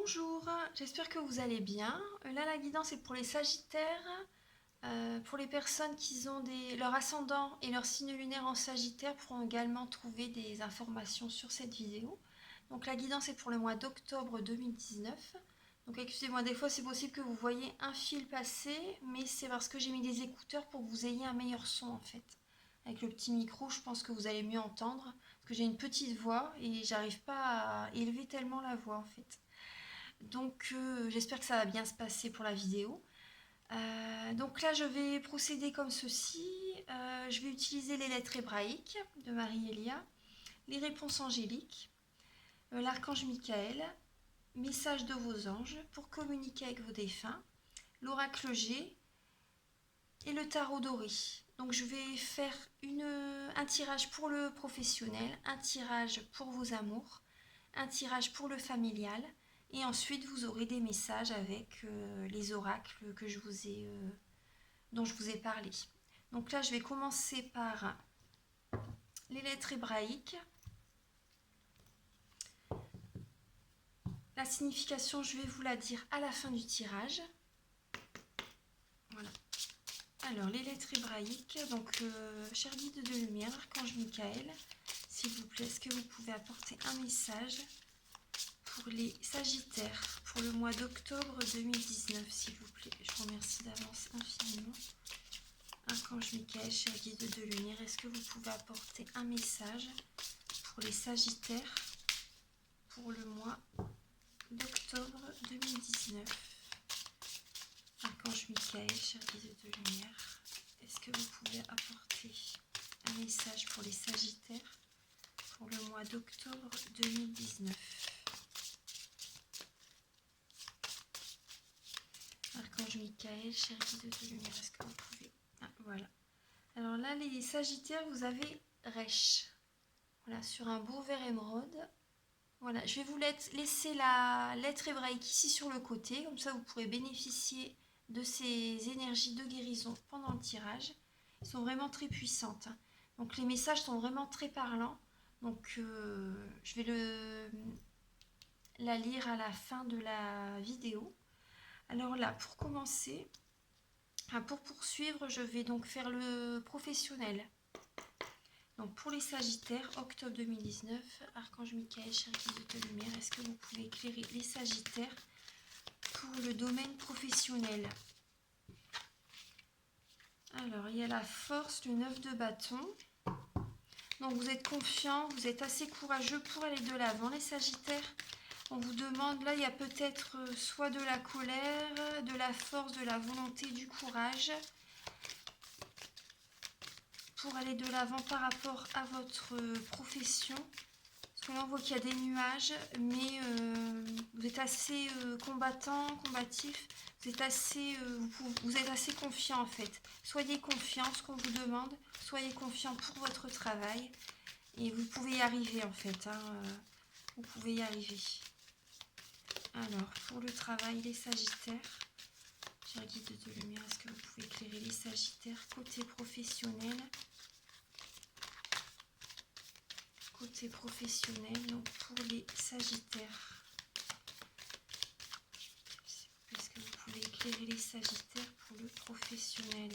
Bonjour, j'espère que vous allez bien. Là, la guidance est pour les Sagittaires. Pour les personnes qui ont leur ascendant et leur signe lunaire en Sagittaire pourront également trouver des informations sur cette vidéo. Donc la guidance est pour le mois d'octobre 2019. Donc excusez-moi, des fois c'est possible que vous voyez un fil passer, mais c'est parce que j'ai mis des écouteurs pour que vous ayez un meilleur son en fait. Avec le petit micro, je pense que vous allez mieux entendre, parce que j'ai une petite voix et j'arrive pas à élever tellement la voix en fait. Donc j'espère que ça va bien se passer pour la vidéo. Donc là je vais procéder comme ceci. Je vais utiliser les lettres hébraïques de Marie-Elia, les réponses angéliques, l'archange Michael, message de vos anges pour communiquer avec vos défunts, l'oracle G et le tarot doré. Donc je vais faire un tirage pour le professionnel, un tirage pour vos amours, un tirage pour le familial, et ensuite vous aurez des messages avec les oracles dont je vous ai parlé. Donc là je vais commencer par les lettres hébraïques. La signification, je vais vous la dire à la fin du tirage. Voilà. Alors, les lettres hébraïques, donc cher guide de lumière, archange Michael, s'il vous plaît, est-ce que vous pouvez apporter un message pour les Sagittaires pour le mois d'octobre 2019, s'il vous plaît. Je vous remercie d'avance infiniment. Archange Michael, cher guide de lumière, est-ce que vous pouvez apporter un message pour les Sagittaires pour le mois d'octobre 2019? Archange Michael, cher guide de lumière, est-ce que vous pouvez apporter un message pour les Sagittaires pour le mois d'octobre 2019? Archange Michael, cher guide de lumière, est-ce que vous pouvez... Ah, voilà. Alors là, les Sagittaires, vous avez Resh. Voilà, sur un beau vert émeraude. Voilà, je vais vous laisser la lettre hébraïque ici sur le côté. Comme ça, vous pourrez bénéficier de ces énergies de guérison pendant le tirage. Elles sont vraiment très puissantes. Donc les messages sont vraiment très parlants. Donc je vais la lire à la fin de la vidéo. Alors là, pour commencer, pour poursuivre, je vais donc faire le professionnel. Donc pour les Sagittaires, octobre 2019, Archange Michael, cher guide de lumière, est-ce que vous pouvez éclairer les Sagittaires pour le domaine professionnel? Alors, il y a la force, le 9 de bâton. Donc vous êtes confiant, vous êtes assez courageux pour aller de l'avant, les Sagittaires. On vous demande, là, il y a peut-être soit de la colère, de la force, de la volonté, du courage pour aller de l'avant par rapport à votre profession. Parce que là, on voit qu'il y a des nuages, mais vous êtes assez combattant, combatif. Vous êtes assez confiant en fait. Soyez confiant, ce qu'on vous demande. Soyez confiant pour votre travail. Et vous pouvez y arriver en fait. Vous pouvez y arriver. Alors, pour le travail, les Sagittaires. Cher guide de lumière, est-ce que vous pouvez éclairer les Sagittaires côté professionnel? Côté professionnel, donc pour les Sagittaires. Est-ce que vous pouvez éclairer les Sagittaires pour le professionnel?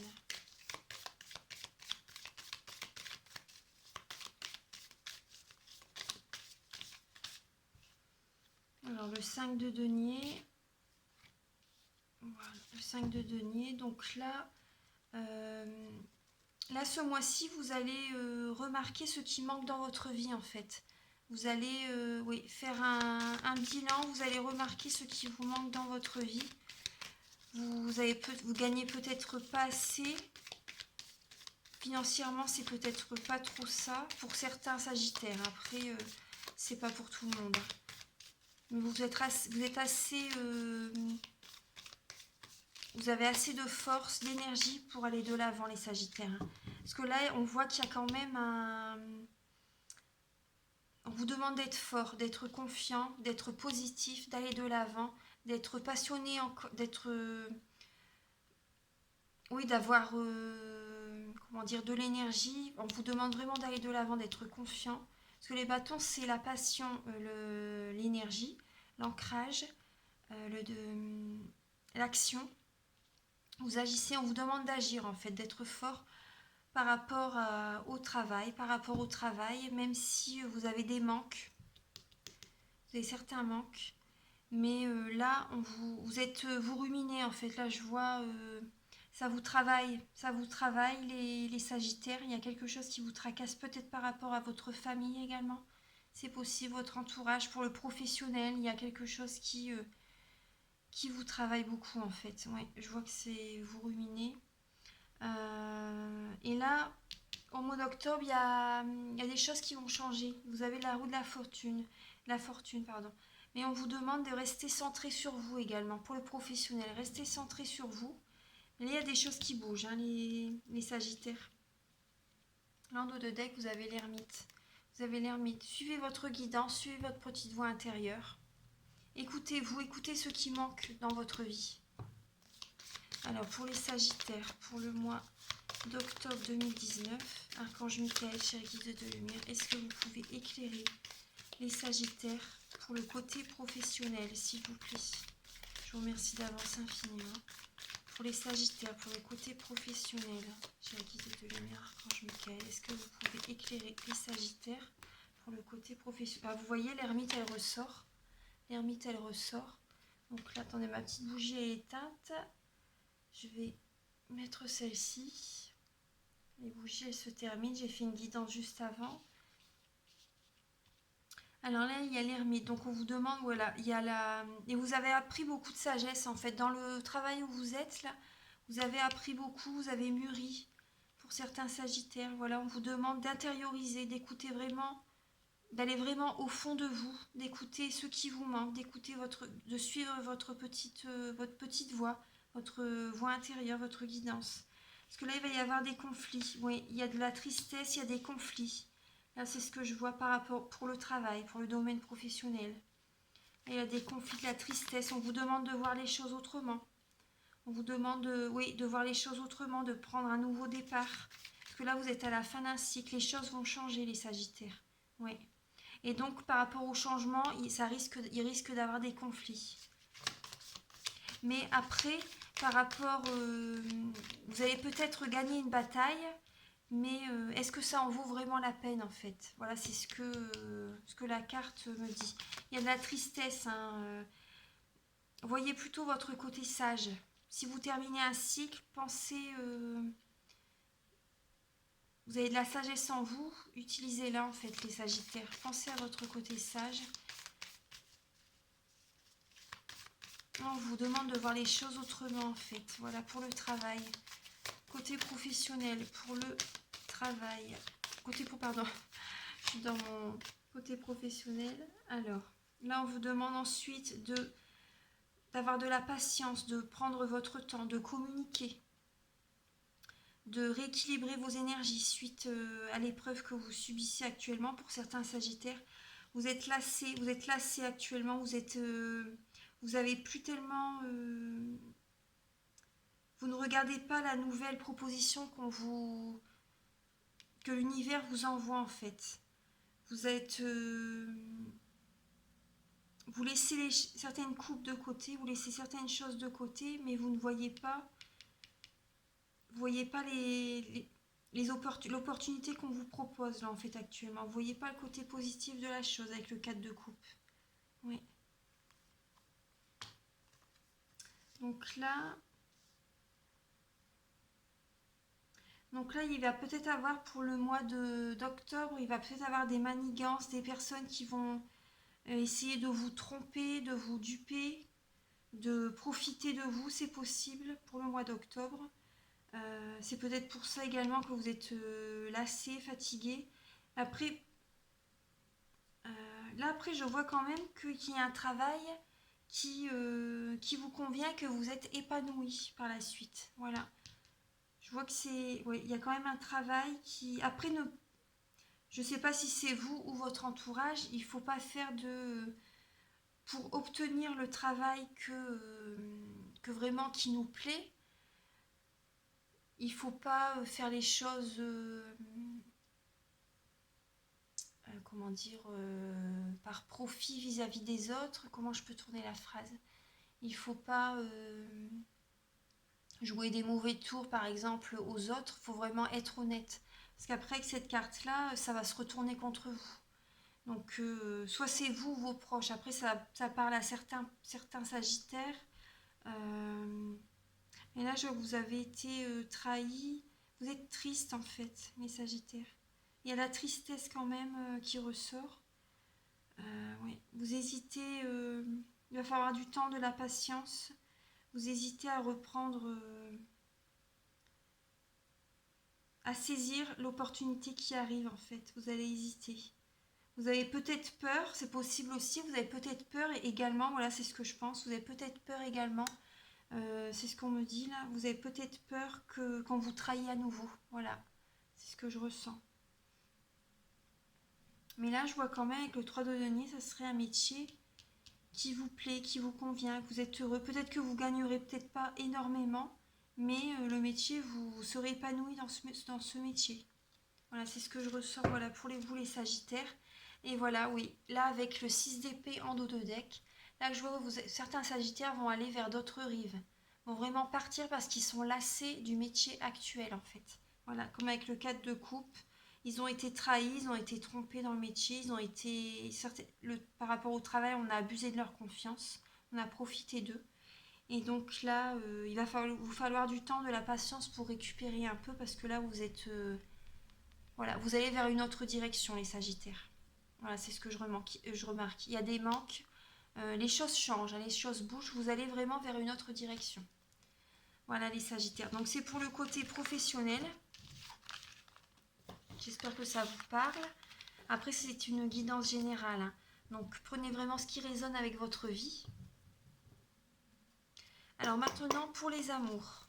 Alors le 5 de denier. Voilà, le 5 de denier. Donc là, là ce mois-ci, vous allez remarquer ce qui manque dans votre vie en fait. Vous allez oui, faire un bilan, vous allez remarquer ce qui vous manque dans votre vie. Vous gagnez peut-être pas assez. Financièrement, c'est peut-être pas trop ça pour certains Sagittaires. Après, c'est pas pour tout le monde. Mais vous êtes assez... vous avez assez de force, d'énergie pour aller de l'avant, les Sagittaires. Parce que là, on voit qu'il y a quand même un... On vous demande d'être fort, d'être confiant, d'être positif, d'aller de l'avant, d'être passionné, d'être... oui, d'avoir... comment dire, de l'énergie. On vous demande vraiment d'aller de l'avant, d'être confiant. Parce que les bâtons, c'est la passion, l'énergie, l'ancrage. l'action. Vous agissez, on vous demande d'agir en fait, d'être fort par rapport au travail, même si vous avez des manques, vous avez certains manques. Mais là, vous ruminez en fait. Là, je vois, ça vous travaille, les Sagittaires. Il y a quelque chose qui vous tracasse peut-être par rapport à votre famille également. C'est possible, votre entourage, pour le professionnel, il y a quelque chose qui vous travaille beaucoup en fait. Ouais, je vois que c'est vous ruminez. Et là, au mois d'octobre, il y a des choses qui vont changer. Vous avez la roue de la fortune, pardon. Mais on vous demande de rester centré sur vous également. Pour le professionnel, restez centré sur vous. Mais là, il y a des choses qui bougent, hein, les Sagittaires. Là, en dos de deck, vous avez l'ermite. Vous avez l'ermite. Suivez votre guidance, suivez votre petite voix intérieure. Écoutez-vous, écoutez ce qui manque dans votre vie. Alors, pour les Sagittaires, pour le mois d'octobre 2019, Archange Michael, chéri guide de lumière, est-ce que vous pouvez éclairer les Sagittaires pour le côté professionnel, s'il vous plaît? Je vous remercie d'avance infiniment. Pour les Sagittaires, pour le côté professionnel, chéri guide de lumière, Archange Michael, est-ce que vous pouvez éclairer les Sagittaires pour le côté professionnel? Vous voyez, l'ermite, elle ressort. L'ermite, elle ressort. Donc là, attendez, ma petite bougie est éteinte. Je vais mettre celle-ci. Les bougies, elles se terminent. J'ai fait une guidance juste avant. Alors là, il y a l'ermite. Donc on vous demande, voilà, il y a la... Et vous avez appris beaucoup de sagesse, en fait. Dans le travail où vous êtes, là, vous avez appris beaucoup, vous avez mûri. Pour certains Sagittaires, voilà, on vous demande d'intérioriser, d'écouter vraiment, d'aller vraiment au fond de vous, d'écouter ce qui vous manque, de suivre votre petite voix, votre voix intérieure, votre guidance. Parce que là, il va y avoir des conflits. Oui, il y a de la tristesse, il y a des conflits. Là, c'est ce que je vois par rapport pour le travail, pour le domaine professionnel. Là, il y a des conflits, de la tristesse. On vous demande de voir les choses autrement. On vous demande de voir les choses autrement, de prendre un nouveau départ. Parce que là, vous êtes à la fin d'un cycle. Les choses vont changer, les Sagittaires. Oui. Et donc, par rapport au changement, il risque d'avoir des conflits. Mais après, par rapport... vous allez peut-être gagner une bataille, mais est-ce que ça en vaut vraiment la peine, en fait? Voilà, c'est ce que la carte me dit. Il y a de la tristesse, hein. Voyez plutôt votre côté sage. Si vous terminez un cycle, pensez... vous avez de la sagesse en vous, utilisez-la, en fait, les Sagittaires. Pensez à votre côté sage. On vous demande de voir les choses autrement, en fait. Voilà, pour le travail. Côté professionnel, pour le travail. Pardon, je suis dans mon côté professionnel. Alors, là, on vous demande ensuite d'avoir de la patience, de prendre votre temps, de communiquer, de rééquilibrer vos énergies suite à l'épreuve que vous subissez actuellement. Pour certains Sagittaires, vous êtes lassé actuellement, vous avez plus tellement... vous ne regardez pas la nouvelle proposition que l'univers vous envoie, en fait. Vous êtes... vous laissez certaines coupes de côté, vous laissez certaines choses de côté, mais vous ne voyez pas... Vous voyez pas l'opportunité qu'on vous propose, là, en fait, actuellement. Vous voyez pas le côté positif de la chose avec le 4 de coupe. Oui. Donc là, il va peut-être avoir pour le mois d'octobre, il va peut-être avoir des manigances, des personnes qui vont essayer de vous tromper, de vous duper, de profiter de vous, c'est possible pour le mois d'octobre. C'est peut-être pour ça également que vous êtes lassé, fatigué. Après, après, je vois quand même qu'il y a un travail qui vous convient, que vous êtes épanoui par la suite. Voilà. Je vois que c'est... Oui, il y a quand même un travail qui... Après, je ne sais pas si c'est vous ou votre entourage, il ne faut pas faire de... Pour obtenir le travail que vraiment qui nous plaît, il ne faut pas faire les choses... comment dire, par profit vis-à-vis des autres. Comment je peux tourner la phrase? Il faut pas jouer des mauvais tours, par exemple, aux autres. Il faut vraiment être honnête. Parce qu'après, avec cette carte-là, ça va se retourner contre vous. Donc, soit c'est vous ou vos proches. Après, ça parle à certains sagittaires. Et là, vous avez été trahi. Vous êtes triste, en fait, les sagittaires. Il y a la tristesse quand même qui ressort. Oui. Vous hésitez. Il va falloir du temps, de la patience. Vous hésitez à reprendre, à saisir l'opportunité qui arrive en fait. Vous allez hésiter. Vous avez peut-être peur, c'est possible aussi. Vous avez peut-être peur également. Voilà, c'est ce que je pense. Vous avez peut-être peur également. C'est ce qu'on me dit là. Vous avez peut-être peur qu'on vous trahit à nouveau. Voilà, c'est ce que je ressens. Mais là, je vois quand même avec le 3 de denier, ça serait un métier qui vous plaît, qui vous convient, que vous êtes heureux. Peut-être que vous gagnerez peut-être pas énormément, mais le métier, vous serez épanoui dans ce métier. Voilà, c'est ce que je ressens, voilà, pour vous les sagittaires. Et voilà, oui, là avec le 6 d'épée en dos de deck, là que je vois, certains sagittaires vont aller vers d'autres rives. Vont vraiment partir parce qu'ils sont lassés du métier actuel en fait. Voilà, comme avec le 4 de coupe. Ils ont été trahis, ils ont été trompés dans le métier, ils ont été... par rapport au travail, on a abusé de leur confiance, on a profité d'eux. Et donc là, il va vous falloir du temps, de la patience pour récupérer un peu parce que là, vous êtes... voilà, vous allez vers une autre direction, les sagittaires. Voilà, c'est ce que je remarque. Il y a des manques, les choses changent, les choses bougent, vous allez vraiment vers une autre direction. Voilà les sagittaires. Donc c'est pour le côté professionnel. J'espère que ça vous parle. Après, c'est une guidance générale, hein. Donc, prenez vraiment ce qui résonne avec votre vie. Alors maintenant, pour les amours.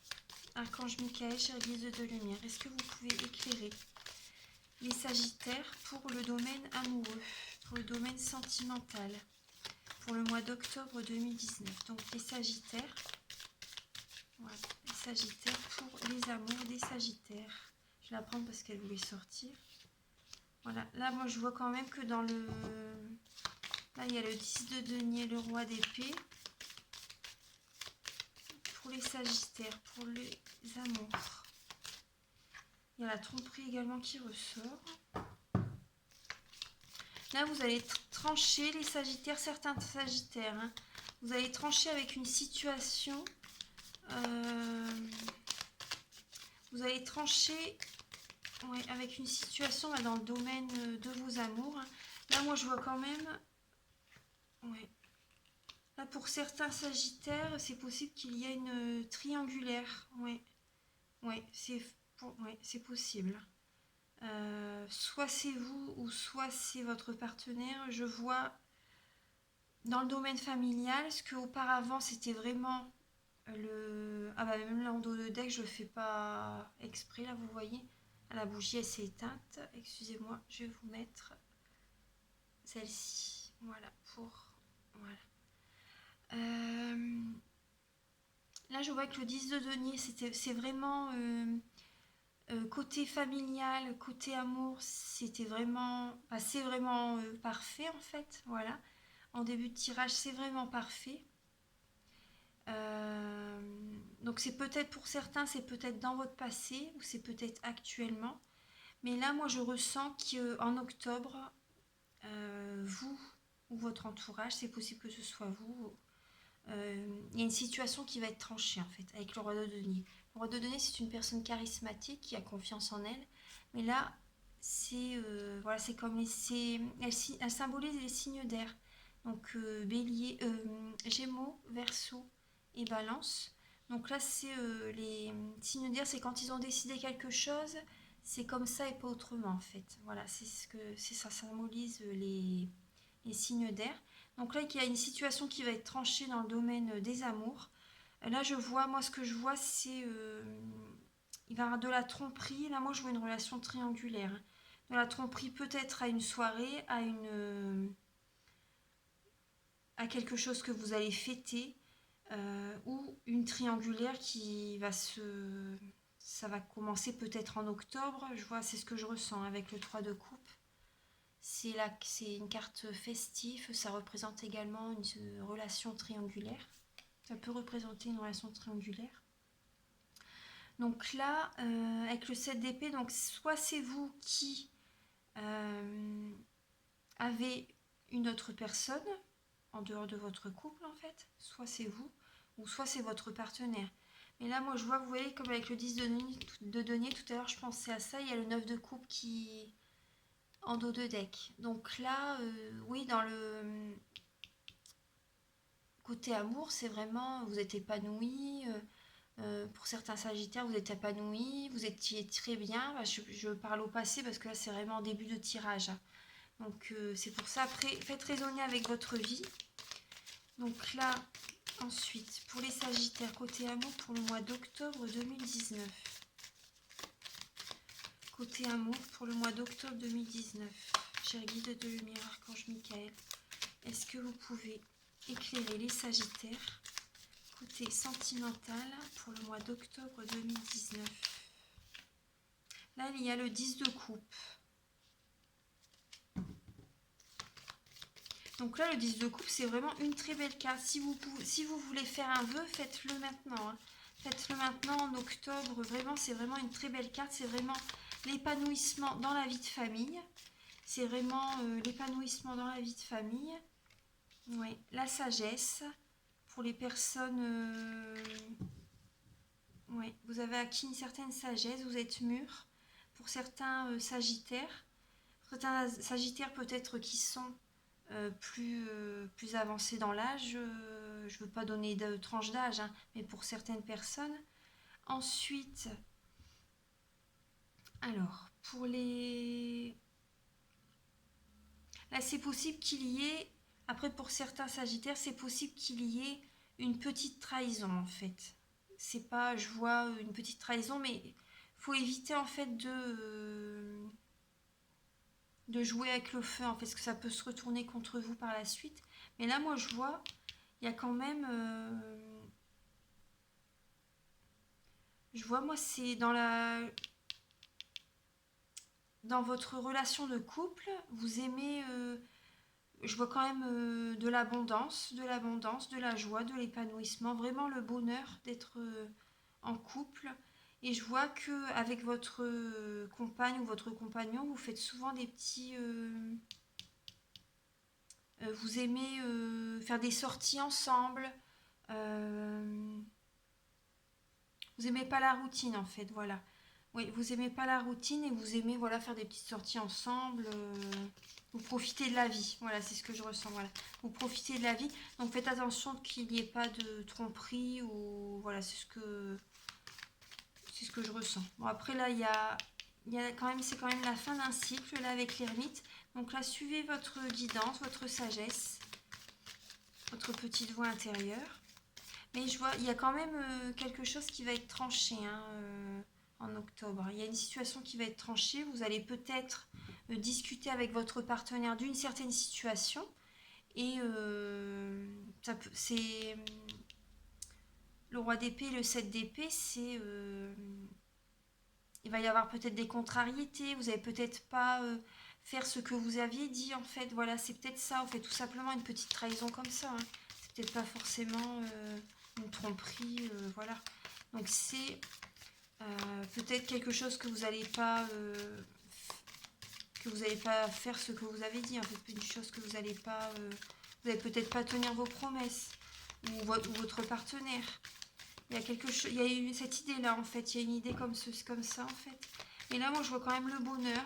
Archange Michael, cher guide de lumière, est-ce que vous pouvez éclairer les sagittaires pour le domaine amoureux, pour le domaine sentimental, pour le mois d'octobre 2019. Donc, les sagittaires. Voilà, les sagittaires pour les amours des sagittaires. Je vais la prendre parce qu'elle voulait sortir. Voilà, là moi je vois quand même que dans le... Là il y a le 10 de denier, le roi d'épée. Pour les sagittaires, pour les amours. Il y a la tromperie également qui ressort. Là vous allez trancher les sagittaires, certains sagittaires. Hein. Vous allez trancher avec une situation... vous allez trancher... Ouais, avec une situation là, dans le domaine de vos amours. Là, moi, je vois quand même... Ouais. Là, pour certains sagittaires, c'est possible qu'il y ait une triangulaire. Ouais, ouais, c'est possible. Soit c'est vous ou soit c'est votre partenaire. Je vois dans le domaine familial, ce que auparavant c'était vraiment le... Ah bah même là en dos de deck, je ne fais pas exprès, là vous voyez. La bougie elle s'est éteinte. Excusez-moi, je vais vous mettre celle-ci. Voilà, pour... Voilà. Là, je vois que le 10 de denier, c'est vraiment côté familial, côté amour, c'était vraiment... c'est vraiment parfait en fait. Voilà. En début de tirage, c'est vraiment parfait. Donc c'est peut-être pour certains, c'est peut-être dans votre passé ou c'est peut-être actuellement. Mais là, moi, je ressens qu'en octobre, vous ou votre entourage, c'est possible que ce soit vous, il y a une situation qui va être tranchée en fait avec le roi de denier. Le roi de denier, c'est une personne charismatique qui a confiance en elle. Mais là, c'est voilà, c'est comme elle symbolise les signes d'air. Donc bélier, gémeaux, verseau et balance. Donc là, c'est les signes d'air, c'est quand ils ont décidé quelque chose, c'est comme ça et pas autrement en fait. Voilà, ça symbolise les signes d'air. Donc là, il y a une situation qui va être tranchée dans le domaine des amours. Là, je vois, moi, ce que je vois, c'est... il va y avoir de la tromperie. Là, moi, je vois une relation triangulaire. De la tromperie peut-être à une soirée, à quelque chose que vous allez fêter, ou une triangulaire qui va se... Ça va commencer peut-être en octobre. Je vois, c'est ce que je ressens avec le 3 de coupe. C'est une carte festive, ça représente également une relation triangulaire. Ça peut représenter une relation triangulaire. Donc là, avec le 7 d'épée, donc soit c'est vous qui avez une autre personne en dehors de votre couple en fait, soit c'est vous, ou soit c'est votre partenaire. Mais là, moi, je vois, vous voyez, comme avec le 10 de denier, tout à l'heure, je pensais à ça, il y a le 9 de coupe qui en dos de deck. Donc là, oui, dans le côté amour, c'est vraiment, vous êtes épanoui. Pour certains sagittaires, vous êtes épanoui, vous étiez très bien. Bah, je parle au passé parce que là, c'est vraiment en début de tirage, hein. Donc, c'est pour ça. Après, faites raisonner avec votre vie. Donc là, ensuite, pour les sagittaires, côté amour, pour le mois d'octobre 2019. Côté amour, pour le mois d'octobre 2019. Cher guide de lumière, archange Michael, est-ce que vous pouvez éclairer les sagittaires côté sentimental pour le mois d'octobre 2019? Là, il y a le 10 de coupe. Donc là, le 10 de coupe, c'est vraiment une très belle carte. Si vous voulez faire un vœu, faites-le maintenant, hein. Faites-le maintenant en octobre. Vraiment, c'est vraiment une très belle carte. C'est vraiment l'épanouissement dans la vie de famille. C'est vraiment l'épanouissement dans la vie de famille. Ouais. La sagesse pour les personnes... ouais. Vous avez acquis une certaine sagesse. Vous êtes mûrs. Pour certains sagittaires. Certains sagittaires peut-être qui sont... plus avancé dans l'âge, je ne veux pas donner de tranche d'âge, hein, mais pour certaines personnes. Ensuite, alors, pour les... Là, c'est possible qu'il y ait, après pour certains sagittaires, c'est possible qu'il y ait une petite trahison en fait. C'est pas, je vois une petite trahison, mais faut éviter en fait de jouer avec le feu, en fait, parce que ça peut se retourner contre vous par la suite. Mais là, moi, je vois, il y a quand même... je vois, moi, c'est dans votre relation de couple, vous aimez... je vois quand même de l'abondance, de la joie, de l'épanouissement, vraiment le bonheur d'être en couple. Et je vois que avec votre compagne ou votre compagnon, vous faites souvent des petits... vous aimez faire des sorties ensemble. Vous aimez pas la routine en fait, voilà. Oui, vous aimez pas la routine et vous aimez voilà faire des petites sorties ensemble. Vous profitez de la vie, voilà, c'est ce que je ressens, voilà. Vous profitez de la vie, donc faites attention qu'il n'y ait pas de tromperie ou voilà, c'est ce que je ressens. Bon après là il y a quand même, c'est quand même la fin d'un cycle là avec l'ermite. Donc là suivez votre guidance, votre sagesse, votre petite voix intérieure. Mais je vois, il y a quand même quelque chose qui va être tranché, hein, en octobre. Il y a une situation qui va être tranchée. Vous allez peut-être discuter avec votre partenaire d'une certaine situation. Et c'est le roi d'épée et le 7 d'épée, c'est... il va y avoir peut-être des contrariétés. Vous n'allez peut-être pas faire ce que vous aviez dit, en fait. Voilà, c'est peut-être ça. On fait tout simplement une petite trahison comme ça, hein. C'est peut-être pas forcément... une tromperie, voilà. Donc c'est peut-être quelque chose que vous n'allez pas faire ce que vous avez dit, en fait, une chose que vous n'allez pas vous n'allez peut-être pas tenir vos promesses ou votre partenaire. Il y a quelque chose, il y a eu cette idée là en fait, il y a une idée comme ça en fait. Et là moi je vois quand même le bonheur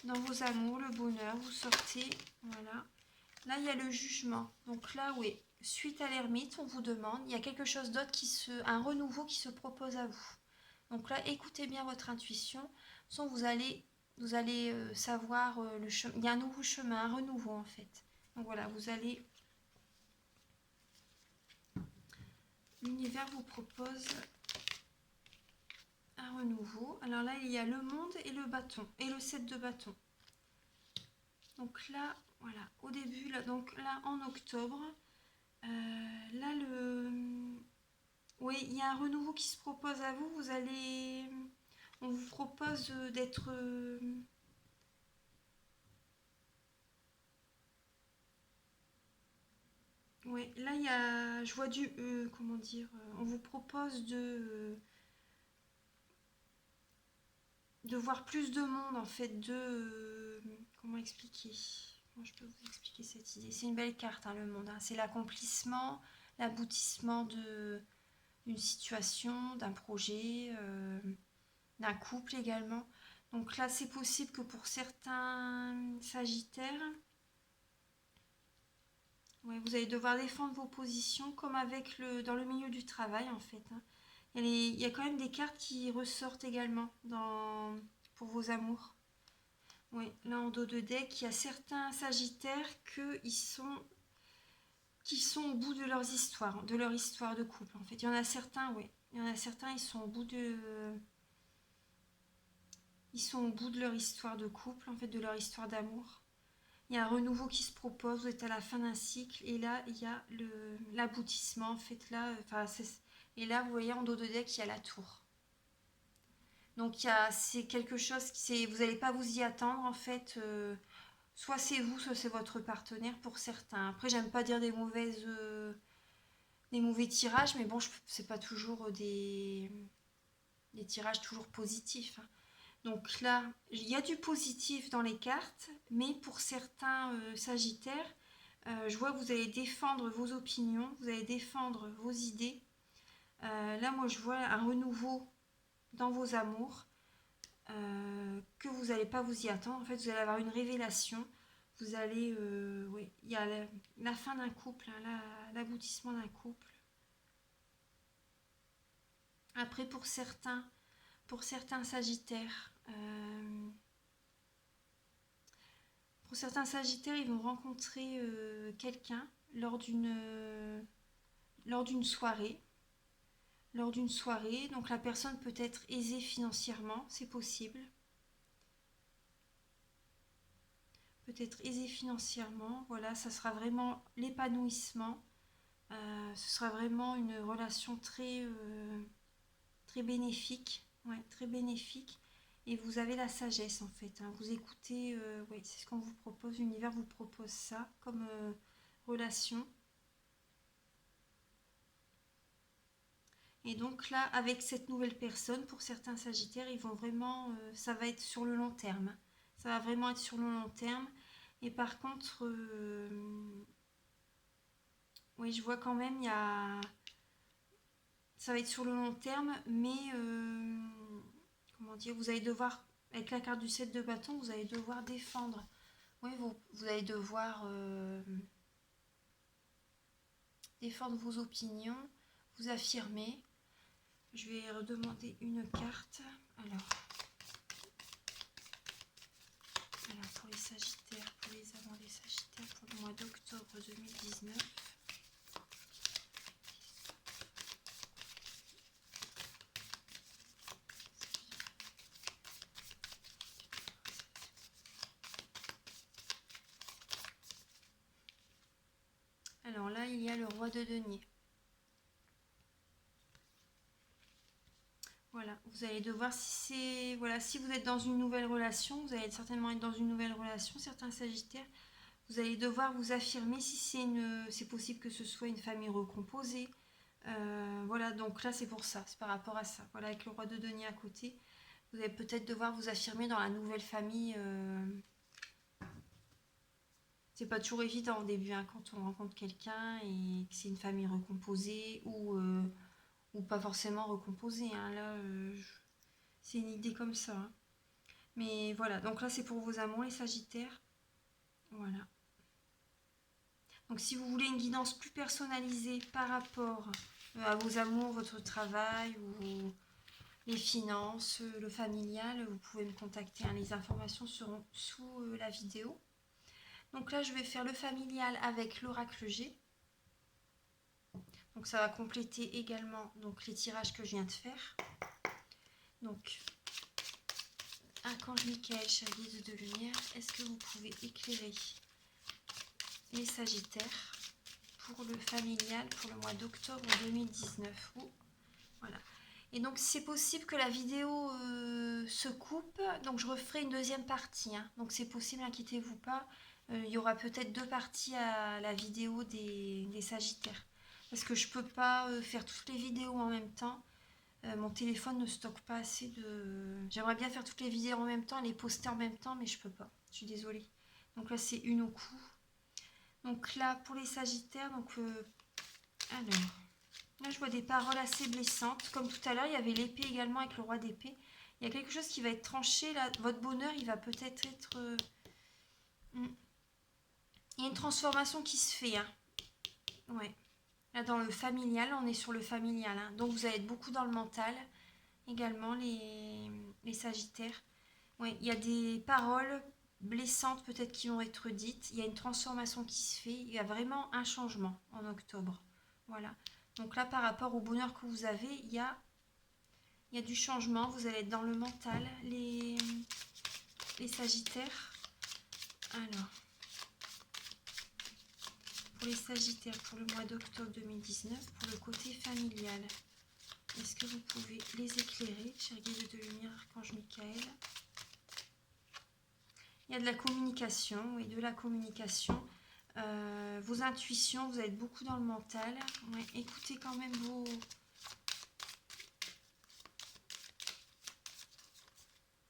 dans vos amours, le bonheur, vous sortez, voilà. Là il y a le jugement, donc là oui. Suite à l'ermite, on vous demande, il y a quelque chose d'autre un renouveau qui se propose à vous. Donc là, écoutez bien votre intuition. Sans vous allez savoir le chemin. Il y a un nouveau chemin, un renouveau en fait. Donc voilà, l'univers vous propose un renouveau. Alors là, il y a le monde et le bâton et le 7 de bâton. Donc là, voilà, au début, là, donc là en octobre. Là, oui, il y a un renouveau qui se propose à vous. On vous propose d'être... Ouais, là, je vois comment dire, on vous propose de voir plus de monde, en fait, comment expliquer? Comment je peux vous expliquer cette idée? C'est une belle carte, hein, le monde, hein. C'est l'accomplissement, l'aboutissement d'une situation, d'un projet, d'un couple également. Donc là, c'est possible que pour certains sagittaires, ouais, vous allez devoir défendre vos positions comme dans le milieu du travail en fait, hein. Il y a quand même des cartes qui ressortent également pour vos amours. Oui, là en dos de deck, il y a certains sagittaires qui sont au bout de leur histoire de couple en fait. Il y en a certains, oui. Il y en a certains, ils sont au bout de leur histoire de couple, en fait, de leur histoire d'amour. Il y a un renouveau qui se propose, vous êtes à la fin d'un cycle, et là, il y a l'aboutissement, en fait, là, et là, vous voyez, en dos de deck, il y a la tour. Donc, c'est quelque chose, vous n'allez pas vous y attendre, en fait, soit c'est vous, soit c'est votre partenaire pour certains. Après, j'aime pas dire des mauvais tirages, mais bon, c'est pas toujours des tirages toujours positifs, hein. Donc là, il y a du positif dans les cartes, mais pour certains sagittaires, je vois que vous allez défendre vos opinions, vous allez défendre vos idées. Là, moi, je vois un renouveau dans vos amours, que vous n'allez pas vous y attendre. En fait, vous allez avoir une révélation. Vous allez, oui, il y a la fin d'un couple, hein, l'aboutissement d'un couple. Après, pour certains sagittaires, ils vont rencontrer quelqu'un lors d'une soirée. Lors d'une soirée, donc la personne peut être aisée financièrement, c'est possible. Peut-être aisée financièrement, voilà, ça sera vraiment l'épanouissement. Ce sera vraiment une relation très bénéfique, ouais, très bénéfique. Et vous avez la sagesse en fait, hein. Vous écoutez, ouais, c'est ce qu'on vous propose, l'univers vous propose ça comme relation. Et donc là, avec cette nouvelle personne, pour certains sagittaires, ils vont vraiment, ça va être sur le long terme. Ça va vraiment être sur le long terme. Et par contre, oui, je vois quand même, ça va être sur le long terme, mais comment dire, vous allez devoir, avec la carte du 7 de bâton, vous allez devoir défendre. Oui, vous allez devoir défendre vos opinions, vous affirmer. Je vais redemander une carte. Alors pour les sagittaires, pour les amants des sagittaires, pour le mois d'octobre 2019. Alors là, il y a le roi de denier. Voilà, vous allez devoir, si vous êtes dans une nouvelle relation, vous allez certainement être dans une nouvelle relation, certains sagittaires, vous allez devoir vous affirmer si c'est possible que ce soit une famille recomposée. Voilà, donc là c'est pour ça, c'est par rapport à ça. Voilà, avec le roi de denier à côté, vous allez peut-être devoir vous affirmer dans la nouvelle famille. C'est pas toujours évident au début, hein, quand on rencontre quelqu'un et que c'est une famille recomposée ou pas forcément recomposée, hein. Là, c'est une idée comme ça, hein. Mais voilà, donc là c'est pour vos amants, les sagittaires. Voilà. Donc si vous voulez une guidance plus personnalisée par rapport à vos amours, votre travail ou les finances, le familial, vous pouvez me contacter, hein. Les informations seront sous la vidéo. Donc là je vais faire le familial avec l'oracle G. Donc ça va compléter également donc, les tirages que je viens de faire. Donc, Archange Michael, cher guide de lumière, est-ce que vous pouvez éclairer les sagittaires pour le familial pour le mois d'octobre 2019. Voilà. Et donc c'est possible que la vidéo se coupe, donc je referai une deuxième partie, hein. Donc c'est possible, inquiétez-vous pas. Il y aura peut-être deux parties à la vidéo des Sagittaires. Parce que je peux pas faire toutes les vidéos en même temps. Mon téléphone ne stocke pas assez de... J'aimerais bien faire toutes les vidéos en même temps, les poster en même temps, mais je peux pas. Je suis désolée. Donc là, c'est une au coup. Donc là, pour les Sagittaires, donc... alors... Là, je vois des paroles assez blessantes. Comme tout à l'heure, il y avait l'épée également avec le roi d'épée. Il y a quelque chose qui va être tranché. Là, votre bonheur, il va peut-être être... Il y a une transformation qui se fait. Hein. Ouais. Là, dans le familial, on est sur le familial. Hein. Donc, vous allez être beaucoup dans le mental. Également, les Sagittaires. Ouais, il y a des paroles blessantes peut-être qui vont être dites. Il y a une transformation qui se fait. Il y a vraiment un changement en octobre. Voilà. Donc là, par rapport au bonheur que vous avez, il y a du changement. Vous allez être dans le mental, les Sagittaires. Alors, pour les Sagittaires, pour le mois d'octobre 2019, pour le côté familial, est-ce que vous pouvez les éclairer, cher guide de lumière, Archange Michael? Il y a de la communication, oui, de la communication. Vos intuitions, vous êtes beaucoup dans le mental. Ouais, écoutez quand même vos...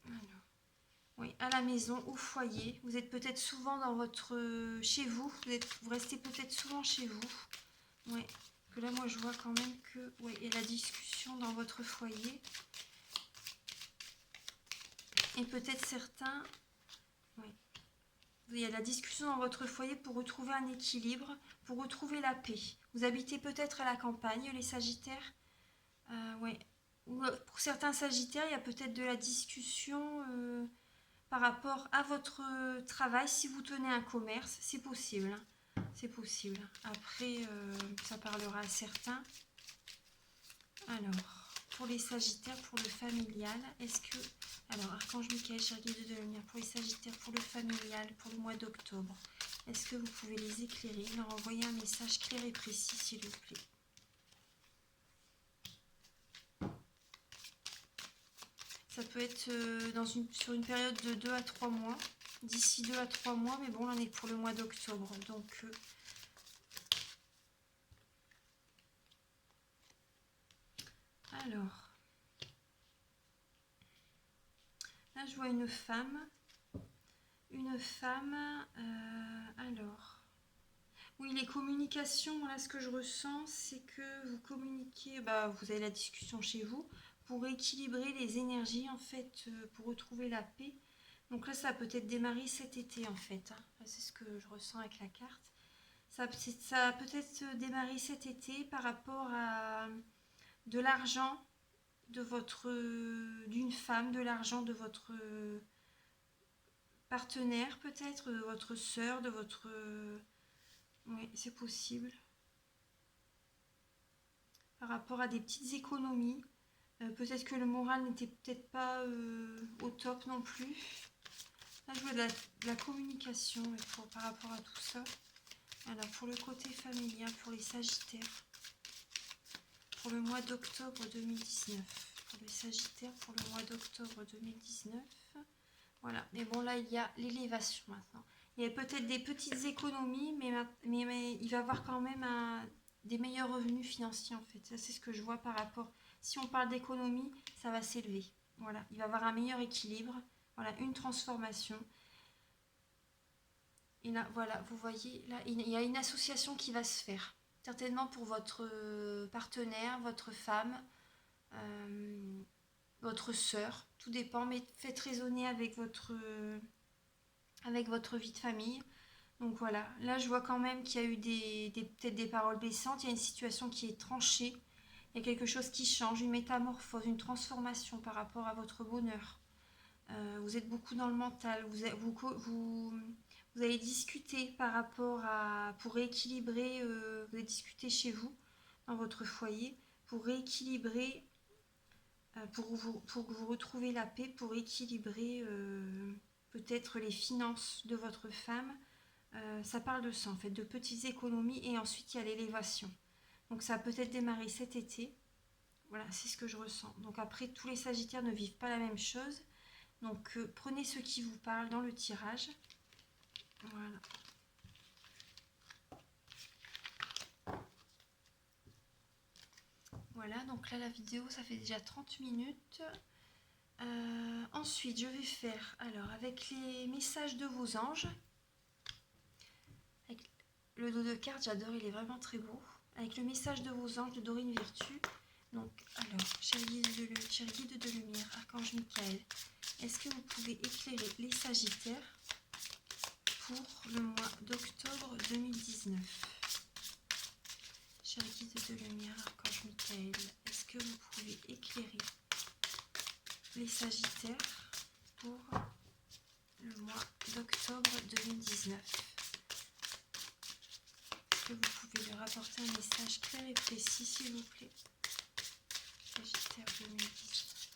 Alors, oui, à la maison, au foyer. Vous êtes peut-être souvent dans votre... chez vous. Vous restez peut-être souvent chez vous. Oui, que là, moi, je vois quand même que... Oui, il y a la discussion dans votre foyer. Et peut-être certains... Oui. Il y a la discussion dans votre foyer pour retrouver un équilibre, pour retrouver la paix. Vous habitez peut-être à la campagne, les Sagittaires. Ouais. Ou pour certains Sagittaires, il y a peut-être de la discussion par rapport à votre travail. Si vous tenez un commerce, c'est possible. Hein. C'est possible. Après, ça parlera à certains. Alors, pour les Sagittaires, pour le familial, est-ce que... Alors, Archange Michael, cher guide de lumière, pour les Sagittaires, pour le familial, pour le mois d'octobre, est-ce que vous pouvez les éclairer, leur envoyer un message clair et précis, s'il vous plaît? Ça peut être sur une période de 2 à 3 mois, d'ici 2 à 3 mois, mais bon, là, on est pour le mois d'octobre, donc... alors... Là, je vois une femme. Alors... Oui, les communications, là, ce que je ressens, c'est que vous communiquez, vous avez la discussion chez vous, pour équilibrer les énergies, en fait, pour retrouver la paix. Donc là, ça a peut-être démarré cet été, en fait. Hein. C'est ce que je ressens avec la carte. Ça a peut-être démarré cet été par rapport à de l'argent d'une femme, de l'argent de votre partenaire, peut-être, de votre sœur, de votre... oui, c'est possible. Par rapport à des petites économies. Peut-être que le moral n'était peut-être pas au top non plus. Là, je vois de la communication par rapport à tout ça. Alors, pour le côté familial, pour les Sagittaires, pour le mois d'octobre 2019. Pour les Sagittaires, pour le mois d'octobre 2019. Voilà. Mais bon, là, il y a l'élévation maintenant. Il y a peut-être des petites économies, mais il va y avoir quand même des meilleurs revenus financiers, en fait. Ça, c'est ce que je vois par rapport... Si on parle d'économie, ça va s'élever. Voilà. Il va y avoir un meilleur équilibre. Voilà, une transformation. Et là, voilà, vous voyez, là, il y a une association qui va se faire. Certainement pour votre partenaire, votre femme, votre sœur. Tout dépend, mais faites raisonner avec votre vie de famille. Donc voilà, là je vois quand même qu'il y a eu peut-être des paroles blessantes, il y a une situation qui est tranchée, il y a quelque chose qui change, une métamorphose, une transformation par rapport à votre bonheur. Vous êtes beaucoup dans le mental, vous allez discuter par rapport à... pour rééquilibrer, vous allez discuter chez vous, dans votre foyer, pour rééquilibrer, pour que vous retrouviez la paix, pour équilibrer peut-être les finances de votre femme. Ça parle de ça en fait, de petites économies et ensuite il y a l'élévation. Donc ça a peut-être démarré cet été. Voilà, c'est ce que je ressens. Donc après, tous les Sagittaires ne vivent pas la même chose. Donc prenez ce qui vous parle dans le tirage. Voilà. Voilà, donc là la vidéo ça fait déjà 30 minutes. Ensuite je vais faire, alors avec les messages de vos anges, avec le dos de carte, j'adore, il est vraiment très beau. Avec le message de vos anges de Dorine Virtue. Donc, alors, cher guide de lumière, Archange Michael, est-ce que vous pouvez éclairer les Sagittaires pour le mois d'octobre 2019? Cher guide de lumière, Archange Michael, est-ce que vous pouvez éclairer les Sagittaires pour le mois d'octobre 2019? Est-ce que vous pouvez leur apporter un message clair et précis, s'il vous plaît? Sagittaire 2019.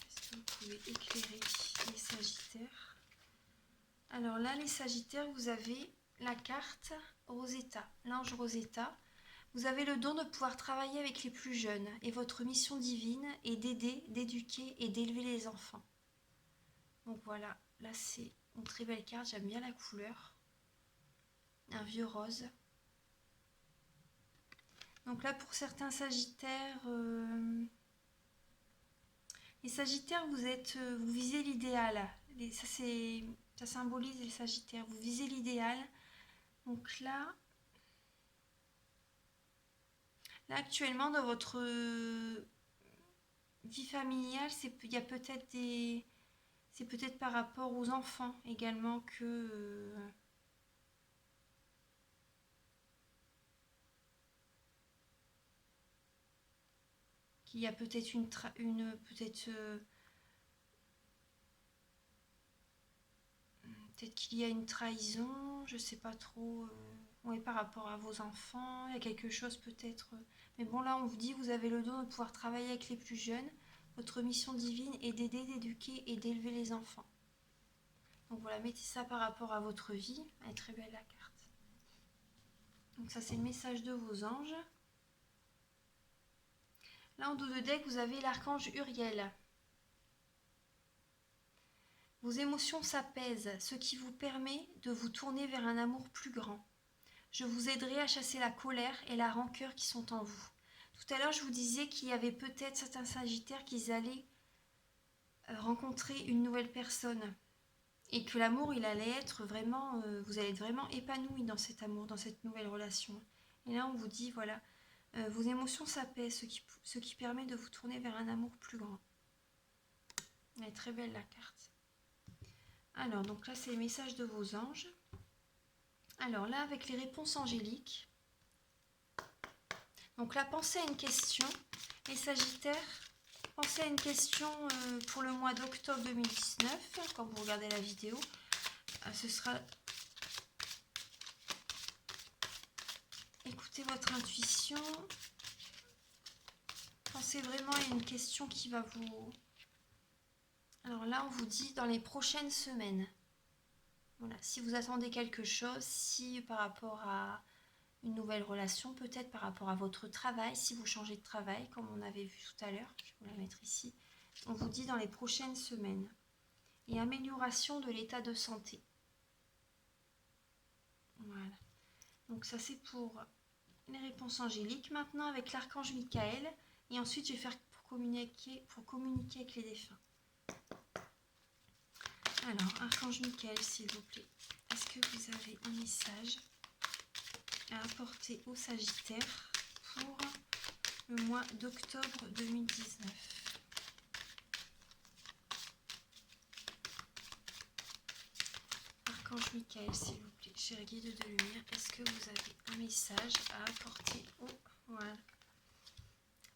Est-ce que vous pouvez éclairer les Sagittaires? Alors là, les Sagittaires, vous avez la carte Rosetta, l'ange Rosetta. Vous avez le don de pouvoir travailler avec les plus jeunes et votre mission divine est d'aider, d'éduquer et d'élever les enfants. Donc voilà, là c'est une très belle carte, j'aime bien la couleur. Un vieux rose. Donc là pour certains Sagittaires, les Sagittaires vous visez l'idéal. Ça symbolise les Sagittaires, vous visez l'idéal. Donc là actuellement dans votre vie familiale, il y a peut-être des... C'est peut-être par rapport aux enfants également que... qu'il y a peut-être peut-être qu'il y a une trahison, je sais pas trop. Oui, par rapport à vos enfants, il y a quelque chose peut-être. Mais bon, là, on vous dit, vous avez le don de pouvoir travailler avec les plus jeunes. Votre mission divine est d'aider, d'éduquer et d'élever les enfants. Donc voilà, mettez ça par rapport à votre vie. Elle est très belle la carte. Donc ça, c'est le message de vos anges. Là, en dos de deck, vous avez l'archange Uriel. Vos émotions s'apaisent, ce qui vous permet de vous tourner vers un amour plus grand. Je vous aiderai à chasser la colère et la rancœur qui sont en vous. Tout à l'heure, je vous disais qu'il y avait peut-être certains Sagittaires qui allaient rencontrer une nouvelle personne et que l'amour, il allait être vraiment, vous allez être vraiment épanoui dans cet amour, dans cette nouvelle relation. Et là, on vous dit, voilà, vos émotions s'apaisent, ce qui permet de vous tourner vers un amour plus grand. Elle est très belle la carte. Alors, donc là, c'est les messages de vos anges. Alors là, avec les réponses angéliques, donc là, pensez à une question. Les Sagittaires, pensez à une question pour le mois d'octobre 2019, quand vous regardez la vidéo. Ce sera... Écoutez votre intuition. Pensez vraiment à une question qui va vous... Alors là, on vous dit dans les prochaines semaines. Voilà, si vous attendez quelque chose, si par rapport à une nouvelle relation, peut-être par rapport à votre travail, si vous changez de travail, comme on avait vu tout à l'heure, je vais la mettre ici, on vous dit dans les prochaines semaines. Et amélioration de l'état de santé. Voilà. Donc ça c'est pour les réponses angéliques. Maintenant avec l'archange Michael. Et ensuite je vais faire pour communiquer avec les défunts. Alors, archange Michael, s'il vous plaît. Est-ce que vous avez un message à apporter aux Sagittaires pour le mois d'octobre 2019? Archange Michael, s'il vous plaît, cher guide de lumière, est-ce que vous avez un message à apporter aux... Voilà.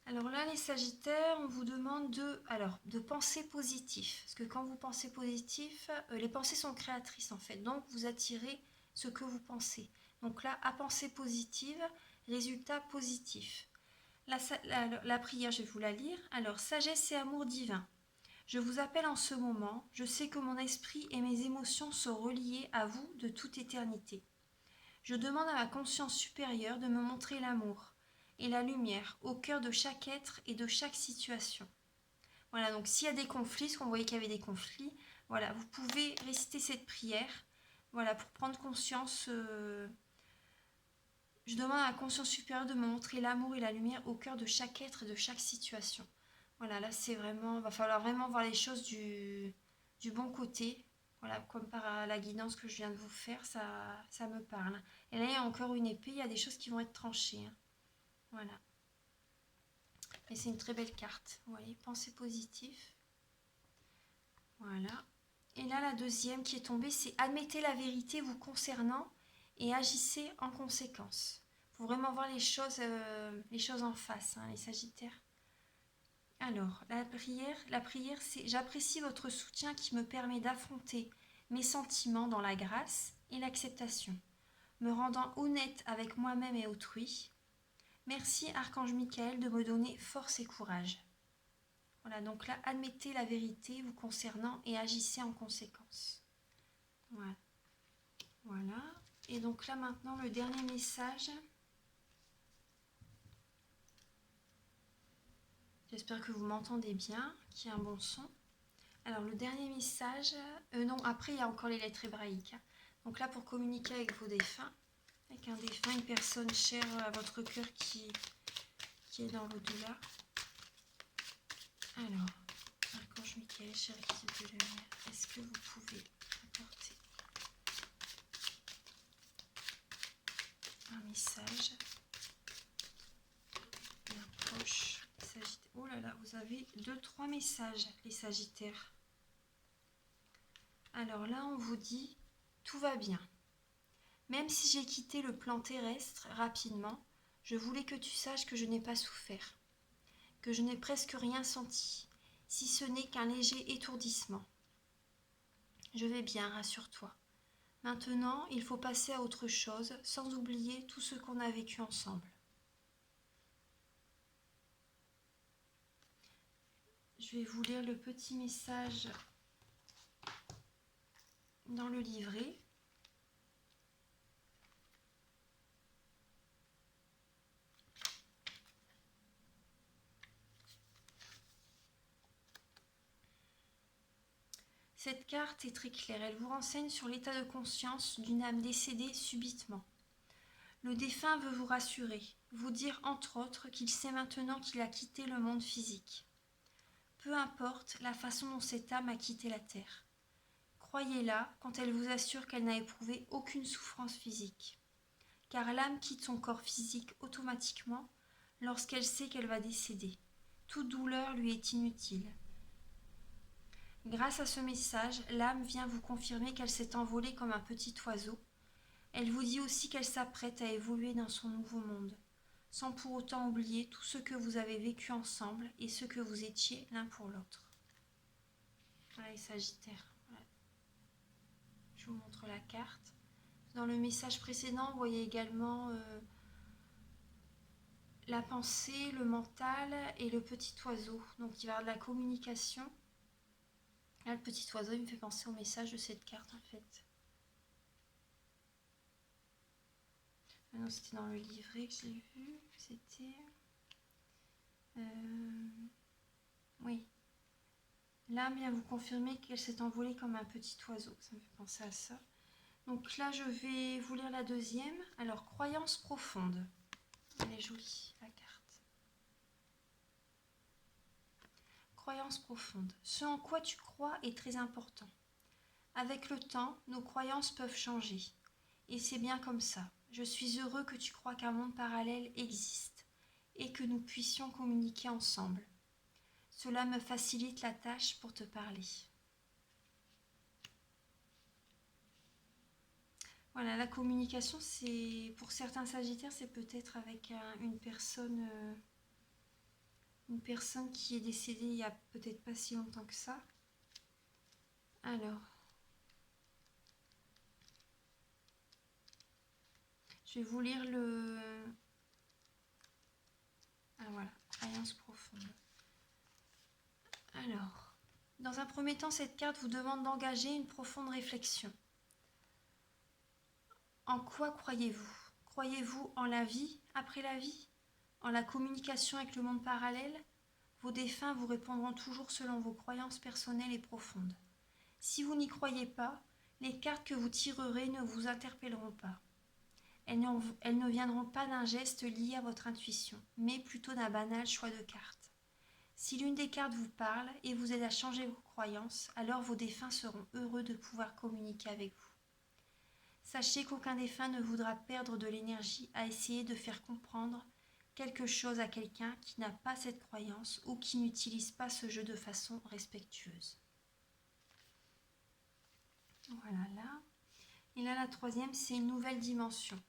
Alors là, les Sagittaires, on vous demande de penser positif. Parce que quand vous pensez positif, les pensées sont créatrices en fait. Donc, vous attirez ce que vous pensez. Donc là, à penser positive, résultat positif. La prière, je vais vous la lire. Alors, sagesse et amour divin. Je vous appelle en ce moment. Je sais que mon esprit et mes émotions sont reliés à vous de toute éternité. Je demande à ma conscience supérieure de me montrer l'amour et la lumière au cœur de chaque être et de chaque situation. Voilà, donc s'il y a des conflits, parce qu'on voyait qu'il y avait des conflits, voilà, vous pouvez réciter cette prière, voilà, pour prendre conscience. Je demande à la conscience supérieure de me montrer l'amour et la lumière au cœur de chaque être et de chaque situation. Voilà, là c'est vraiment, va falloir vraiment voir les choses du bon côté. Voilà, comme par la guidance que je viens de vous faire, ça me parle. Et là, il y a encore une épée, il y a des choses qui vont être tranchées. Hein. Voilà. Et c'est une très belle carte. Vous voyez, pensée positive. Voilà. Et là, la deuxième qui est tombée, c'est admettez la vérité vous concernant et agissez en conséquence. Il faut vraiment voir les choses en face, hein, les Sagittaires. Alors, la prière, c'est j'apprécie votre soutien qui me permet d'affronter mes sentiments dans la grâce et l'acceptation, me rendant honnête avec moi-même et autrui. Merci Archange Michael de me donner force et courage. Voilà, donc là, admettez la vérité vous concernant et agissez en conséquence. Voilà. Voilà. Et donc là, maintenant, le dernier message. J'espère que vous m'entendez bien, qu'il y a un bon son. Alors, le dernier message... non, après, il y a encore les lettres hébraïques. Donc là, pour communiquer avec vos défunts, avec un défunt, une personne chère à votre cœur qui est dans l'au-delà. Alors, Archange Michael, cher équipe de lumière, est-ce que vous pouvez apporter un message bien proche, Sagittaire. Oh là là, vous avez 2-3 messages, les Sagittaires. Alors là, on vous dit, tout va bien. Même si j'ai quitté le plan terrestre rapidement, je voulais que tu saches que je n'ai pas souffert, que je n'ai presque rien senti, si ce n'est qu'un léger étourdissement. Je vais bien, rassure-toi. Maintenant, il faut passer à autre chose, sans oublier tout ce qu'on a vécu ensemble. Je vais vous lire le petit message dans le livret. Cette carte est très claire, elle vous renseigne sur l'état de conscience d'une âme décédée subitement. Le défunt veut vous rassurer, vous dire entre autres qu'il sait maintenant qu'il a quitté le monde physique. Peu importe la façon dont cette âme a quitté la terre. Croyez-la quand elle vous assure qu'elle n'a éprouvé aucune souffrance physique. Car l'âme quitte son corps physique automatiquement lorsqu'elle sait qu'elle va décéder. Toute douleur lui est inutile. Grâce à ce message, l'âme vient vous confirmer qu'elle s'est envolée comme un petit oiseau. Elle vous dit aussi qu'elle s'apprête à évoluer dans son nouveau monde, sans pour autant oublier tout ce que vous avez vécu ensemble et ce que vous étiez l'un pour l'autre. Voilà les Sagittaires. Voilà. Je vous montre la carte. Dans le message précédent, vous voyez également la pensée, le mental et le petit oiseau. Donc il va y avoir de la communication. Là, le petit oiseau, il me fait penser au message de cette carte en fait. Ah non, c'était dans le livret que j'ai vu. C'était... oui. L'âme vient vous confirmer qu'elle s'est envolée comme un petit oiseau. Ça me fait penser à ça. Donc là, je vais vous lire la deuxième. Alors, croyance profonde. Elle est jolie, la carte. Croyance profonde. Ce en quoi tu crois est très important. Avec le temps, nos croyances peuvent changer. Et c'est bien comme ça. Je suis heureux que tu crois qu'un monde parallèle existe et que nous puissions communiquer ensemble. Cela me facilite la tâche pour te parler. Voilà, la communication, c'est pour certains Sagittaires, c'est peut-être avec une personne qui est décédée il y a peut-être pas si longtemps que ça. Alors, je vais vous lire le... Ah voilà, croyance profonde. Alors, dans un premier temps, cette carte vous demande d'engager une profonde réflexion. En quoi croyez-vous? Croyez-vous en la vie après la vie? En la communication avec le monde parallèle? Vos défunts vous répondront toujours selon vos croyances personnelles et profondes. Si vous n'y croyez pas, les cartes que vous tirerez ne vous interpelleront pas. Elles ne viendront pas d'un geste lié à votre intuition, mais plutôt d'un banal choix de cartes. Si l'une des cartes vous parle et vous aide à changer vos croyances, alors vos défunts seront heureux de pouvoir communiquer avec vous. Sachez qu'aucun défunt ne voudra perdre de l'énergie à essayer de faire comprendre quelque chose à quelqu'un qui n'a pas cette croyance ou qui n'utilise pas ce jeu de façon respectueuse. Voilà là. Et là, la troisième, c'est une nouvelle dimension.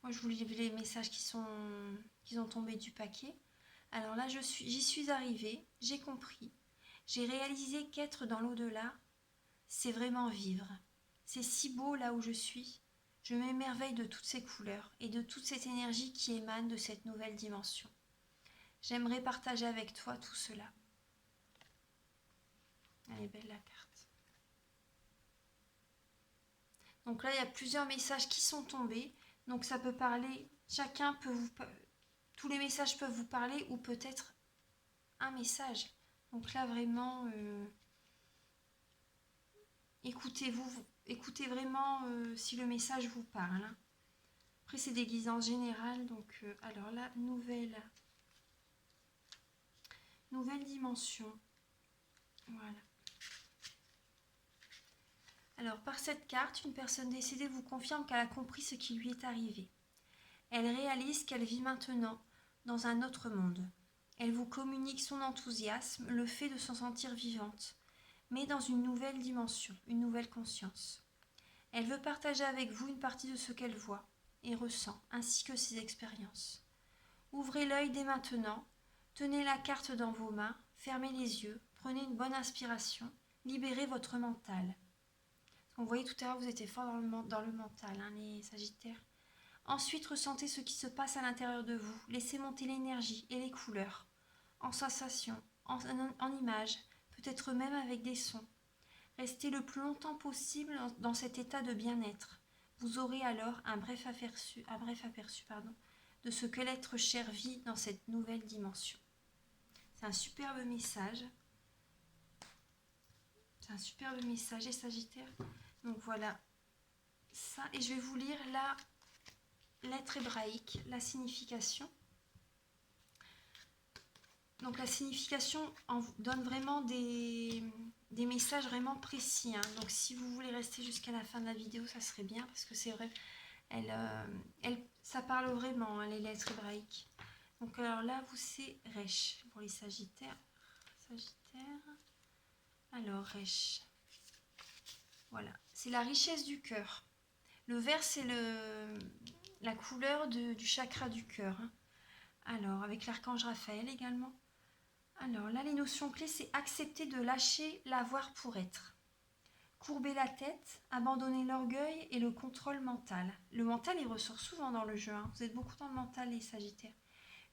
Moi, je vous lis les messages qui ont tombé du paquet. Alors là, j'y suis arrivée, j'ai compris. J'ai réalisé qu'être dans l'au-delà, c'est vraiment vivre. C'est si beau là où je suis. Je m'émerveille de toutes ces couleurs et de toute cette énergie qui émane de cette nouvelle dimension. J'aimerais partager avec toi tout cela. Elle est belle la carte. Donc là, il y a plusieurs messages qui sont tombés. Donc ça peut parler, tous les messages peuvent vous parler ou peut-être un message. Donc là, vraiment, écoutez vraiment si le message vous parle. Hein. Après, c'est des guisances générales. Donc, alors là, nouvelle dimension. Voilà. Alors, par cette carte, une personne décédée vous confirme qu'elle a compris ce qui lui est arrivé. Elle réalise qu'elle vit maintenant dans un autre monde. Elle vous communique son enthousiasme, le fait de s'en sentir vivante, mais dans une nouvelle dimension, une nouvelle conscience. Elle veut partager avec vous une partie de ce qu'elle voit et ressent, ainsi que ses expériences. Ouvrez l'œil dès maintenant, tenez la carte dans vos mains, fermez les yeux, prenez une bonne inspiration, libérez votre mental. Vous voyez tout à l'heure, vous étiez fort dans le mental, hein, les Sagittaires. Ensuite, ressentez ce qui se passe à l'intérieur de vous. Laissez monter l'énergie et les couleurs, en sensations, en images, peut-être même avec des sons. Restez le plus longtemps possible dans cet état de bien-être. Vous aurez alors un bref aperçu de ce que l'être cher vit dans cette nouvelle dimension. C'est un superbe message. C'est un superbe message, les Sagittaires. Donc voilà ça. Et je vais vous lire la lettre hébraïque, la signification. Donc la signification donne vraiment des messages vraiment précis. Hein. Donc si vous voulez rester jusqu'à la fin de la vidéo, ça serait bien parce que c'est vrai, ça parle vraiment, hein, les lettres hébraïques. Donc alors là, c'est Resh pour les Sagittaires. Alors Resh. Voilà, c'est la richesse du cœur. Le vert, c'est la couleur du chakra du cœur. Hein. Alors, avec l'archange Raphaël également. Alors là, les notions clés, c'est accepter de lâcher l'avoir pour être. Courber la tête, abandonner l'orgueil et le contrôle mental. Le mental, il ressort souvent dans le jeu. Hein. Vous êtes beaucoup dans le mental, les Sagittaires.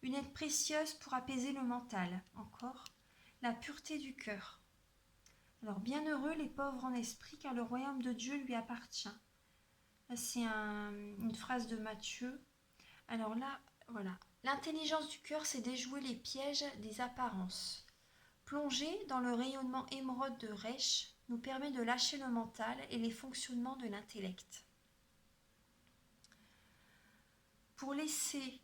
Une aide précieuse pour apaiser le mental. Encore. La pureté du cœur. Alors, bienheureux les pauvres en esprit, car le royaume de Dieu lui appartient. Là, c'est une phrase de Matthieu. Alors là, voilà. L'intelligence du cœur, c'est déjouer les pièges des apparences. Plonger dans le rayonnement émeraude de Resh nous permet de lâcher le mental et les fonctionnements de l'intellect. Pour laisser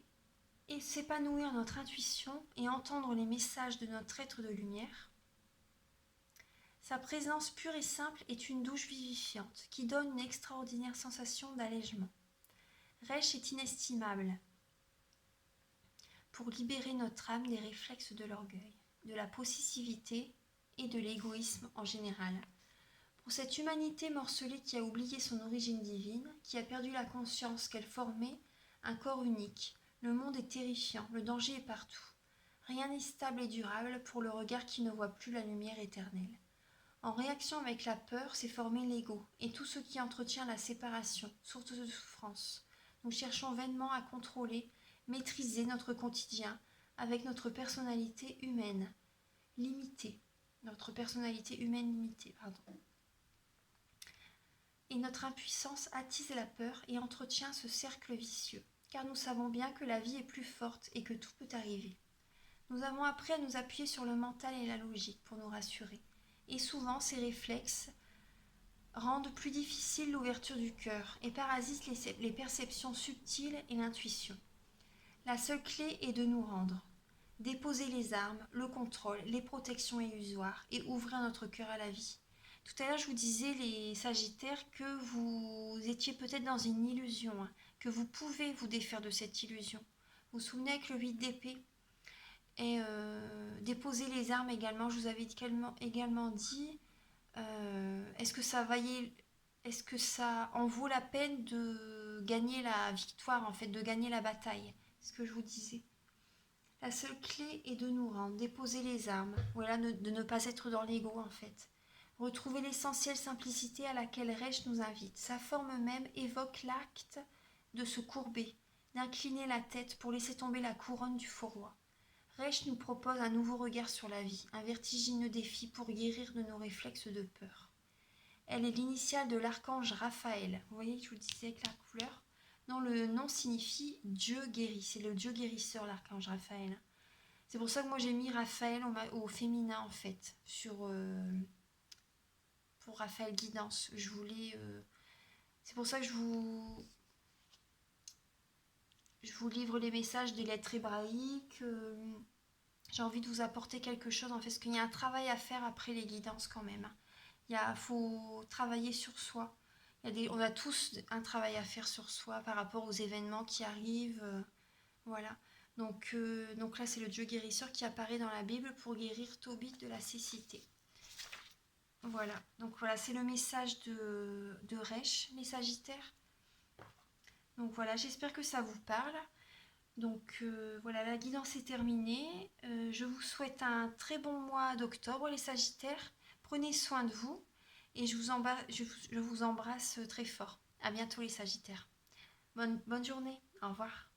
s'épanouir notre intuition et entendre les messages de notre être de lumière, sa présence pure et simple est une douche vivifiante qui donne une extraordinaire sensation d'allègement. Resh est inestimable pour libérer notre âme des réflexes de l'orgueil, de la possessivité et de l'égoïsme en général. Pour cette humanité morcelée qui a oublié son origine divine, qui a perdu la conscience qu'elle formait un corps unique, le monde est terrifiant, le danger est partout. Rien n'est stable et durable pour le regard qui ne voit plus la lumière éternelle. En réaction avec la peur s'est formé l'ego et tout ce qui entretient la séparation, source de souffrance. Nous cherchons vainement à contrôler, maîtriser notre quotidien avec notre personnalité humaine limitée. et notre impuissance attise la peur et entretient ce cercle vicieux, car nous savons bien que la vie est plus forte et que tout peut arriver. Nous avons appris à nous appuyer sur le mental et la logique pour nous rassurer, et souvent ces réflexes rendent plus difficile l'ouverture du cœur et parasitent les perceptions subtiles et l'intuition. La seule clé est de nous rendre, déposer les armes, le contrôle, les protections illusoires et ouvrir notre cœur à la vie. Tout à l'heure, je vous disais, les Sagittaires, que vous étiez peut-être dans une illusion, hein, que vous pouvez vous défaire de cette illusion. Vous vous souvenez avec le 8 d'épée et déposer les armes également, je vous avais également dit, est-ce que ça en vaut la peine de gagner la victoire, en fait, de gagner la bataille? C'est ce que je vous disais. La seule clé est de nous rendre, déposer les armes, voilà, de ne pas être dans l'ego en fait. Retrouver l'essentielle simplicité à laquelle Reich nous invite. Sa forme même évoque l'acte de se courber, d'incliner la tête pour laisser tomber la couronne du faux roi. Reich nous propose un nouveau regard sur la vie, un vertigineux défi pour guérir de nos réflexes de peur. Elle est l'initiale de l'archange Raphaël. Vous voyez, je vous disais avec la couleur, dont le nom signifie Dieu guérit. C'est le Dieu guérisseur, l'archange Raphaël. C'est pour ça que moi j'ai mis Raphaël au féminin en fait, pour Raphaël Guidance. C'est pour ça que je vous livre les messages des lettres hébraïques. J'ai envie de vous apporter quelque chose en fait, parce qu'il y a un travail à faire après les guidances quand même. Il faut travailler sur soi. On a tous un travail à faire sur soi par rapport aux événements qui arrivent. Voilà. Donc là, c'est le Dieu guérisseur qui apparaît dans la Bible pour guérir Tobit de la cécité. Voilà. Donc voilà, c'est le message de Reich, les Sagittaires. Donc voilà, j'espère que ça vous parle. Donc voilà, la guidance est terminée. Je vous souhaite un très bon mois d'octobre, les Sagittaires. Prenez soin de vous et je vous embrasse très fort. À bientôt, les Sagittaires. Bonne journée. Au revoir.